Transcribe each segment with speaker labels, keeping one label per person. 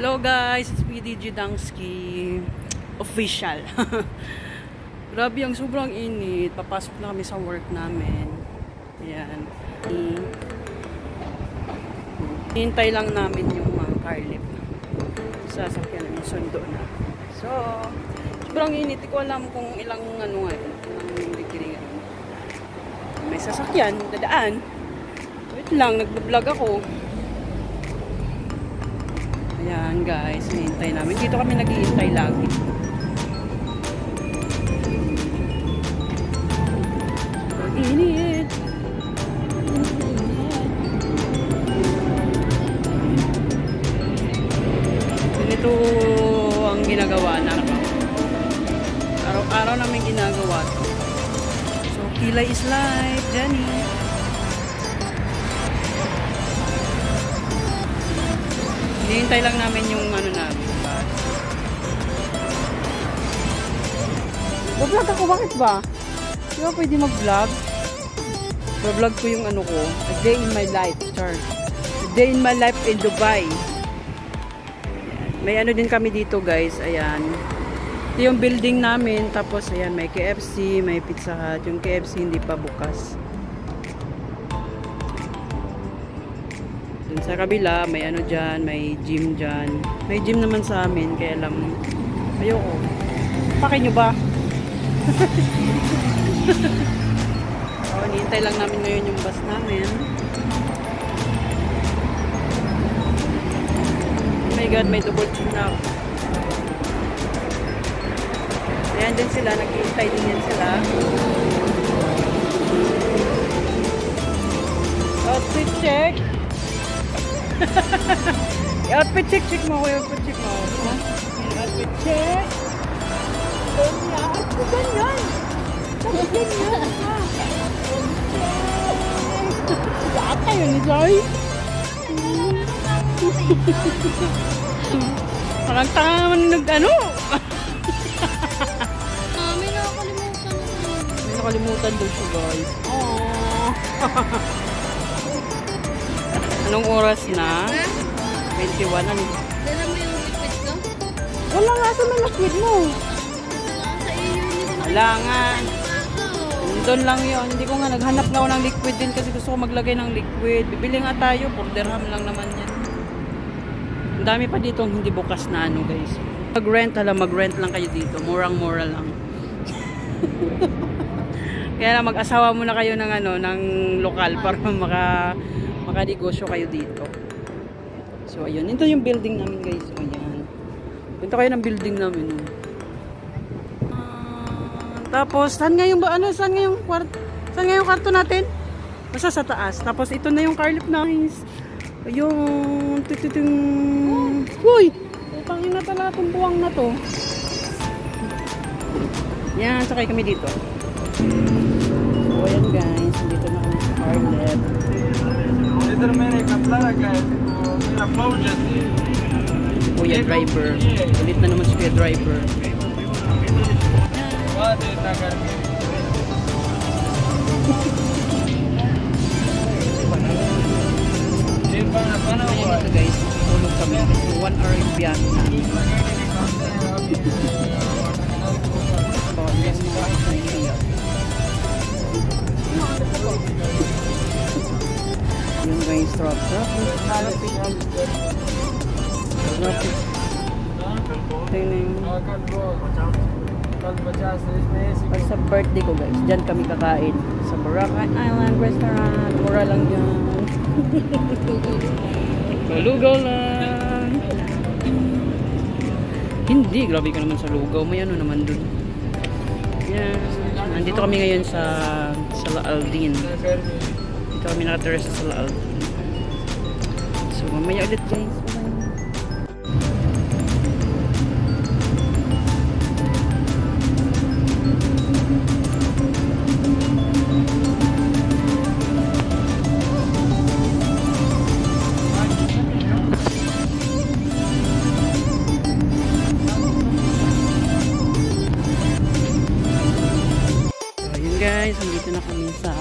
Speaker 1: Hello guys, it's PDG Dangsky official. Grabe, ang sobrang init. Papasok na kami sa work namin. Ayan. Hintay lang namin yung mga carlip. Sasakyan namin, sundo na. So, sobrang init. Hindi ko alam kung ilang ilang degree ngayon. May sasakyan, dadaan. Wait lang, nag-vlog ako. Ayan guys, hinihintay namin. Dito kami naghihintay lagi. Init. Ganito ang ginagawa namin. Araw-araw namin ginagawa to. So, kilay is life, Jenny. Hinihintay lang namin yung namin. Mag-vlog ako, bakit ba? Di ba pwede mag-vlog? Mag-vlog ko yung ko. A day in my life, char. A day in my life in Dubai. May din kami dito guys, ayan. Ito yung building namin, tapos ayan, may KFC, may Pizza Hut. Yung KFC hindi pa bukas. Sa kabila, may dyan, may gym dyan. May gym naman sa amin, kaya lang, ayoko. Pakin nyo ba? Nihintay lang namin ngayon yung bus namin. Oh my God, may double chin na. Ayan din sila, naghihintay din yan sila. Outfit check! Outfit check mo ako, outfit check mo ako. Outfit check. Ganyan. Ganyan. Bata yun ni Joy. Parang tanga naman
Speaker 2: May nakakalimutan.
Speaker 1: May nakalimutan daw siya guys. Anong oras na? 21.
Speaker 2: Dala mo yung liquid ko?
Speaker 1: Wala nga sa may liquid mo.
Speaker 2: Sa iyo yun.
Speaker 1: Wala nga. Doon lang yun. Hindi ko nga naghanap nga ako ng liquid din kasi gusto ko maglagay ng liquid. Bibili nga tayo. 4 dirham lang naman yan. Ang dami pa dito hindi bukas na guys. Mag-rent lang kayo dito. Murang-mura lang. Kaya na mag-asawa muna kayo ng ng lokal para makanegosyo kayo dito. So ayun, ito yung building namin guys. Ayan. Punta kayo ng building namin. Tapos saan nga yung saan nga yung kwarto natin? Basta sa taas. Tapos ito na yung carlip namin. Ayun, tititing. Uy, pangin na talaga itong buwang na to. Yan, sakay kami dito. So ayan guys, dito na kami sa carlip. Kuya driver. Ulit na naman si kuya driver. Ayan ito guys. Tulog kami. 1 hour yung biyahe na. Yung guys, traffic. Pag sa birthday ko guys, dyan kami kakain sa Boracay Island Restaurant. Mura lang dyan. Lugaw lang. Hindi, grabe ka naman sa lugaw. May naman dun. Yan. Nandito kami ngayon sa Salah Al-Din. Dito kami nakatira sa Salah Al-Din. So mamaya ulit guys. Guys, nandito na kami sa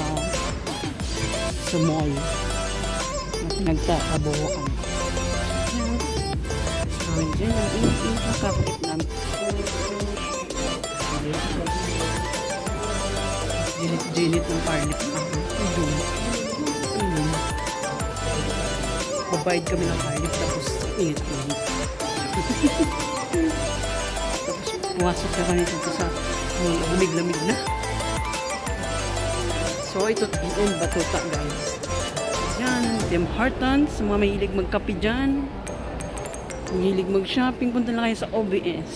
Speaker 1: mall. Nagtatabawa kami. naman dyan. Ang init-init na kakapit namin. Ginit ng parlip namin. Ayun. Babayad kami ng parlip tapos init-init. Tapos pumasok na kami dito sa lamig-lamig na. So ito yung Batuta guys. Yan, Tim Hortons, sa mga mahilig magkape dyan. Mahilig mag-shopping, punta lang kayo sa OBS.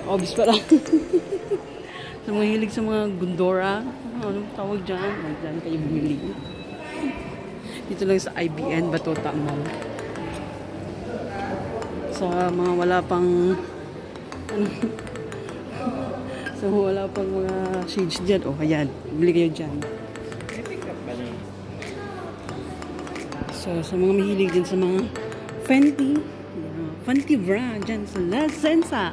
Speaker 1: OBS pala. Sa mga hilig sa mga Gundora, anong tawag dyan? Dyan kayo bumili. Dito lang sa IBN, Batuta Mall. Sa mga wala pang sa wala pang mga shades dyan. O, ayan. Bili kayo dyan. So, sa mga mahilig dyan sa mga Fenty. Fenty bra dyan sa La Senza.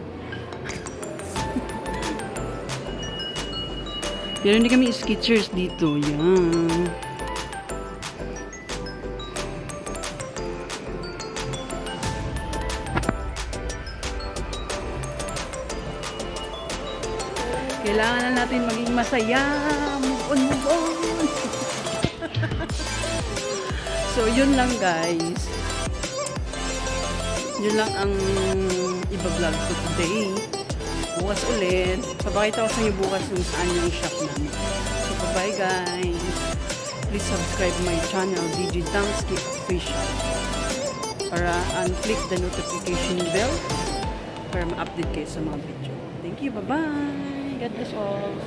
Speaker 1: Meron din kami Skechers dito. Yan. Kailangan na natin maging masaya. Move on. So, yun lang guys. Yun lang ang iba-vlog ko today. Bukas ulit. Papakita ko sa inyo bukas kung saan yung shop namin. So, bye guys. Please subscribe my channel, DJ Dangsky Official. Para click the notification bell para ma-update kayo sa mga video. Thank you. Bye-bye. God bless all.